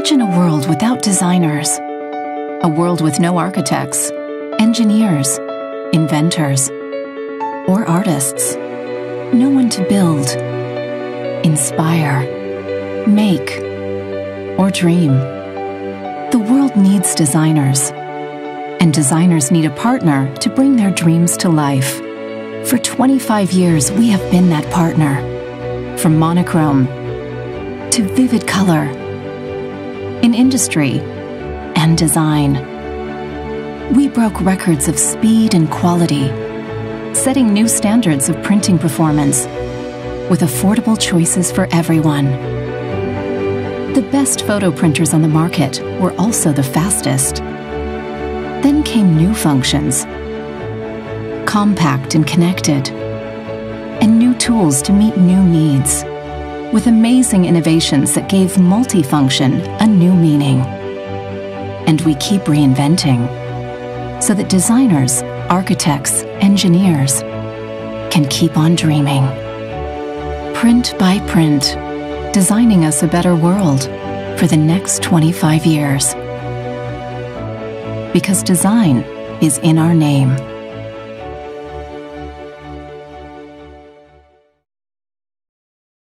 Imagine a world without designers, a world with no architects, engineers, inventors, or artists. No one to build, inspire, make, or dream. The world needs designers, and designers need a partner to bring their dreams to life. For 25 years, we have been that partner. From monochrome to vivid color, in industry and design. We broke records of speed and quality, setting new standards of printing performance with affordable choices for everyone. The best photo printers on the market were also the fastest. Then came new functions, compact and connected, and new tools to meet new needs, with amazing innovations that gave multifunction a new meaning. And we keep reinventing, so that designers, architects, engineers can keep on dreaming. Print by print, designing us a better world for the next 25 years. Because design is in our name.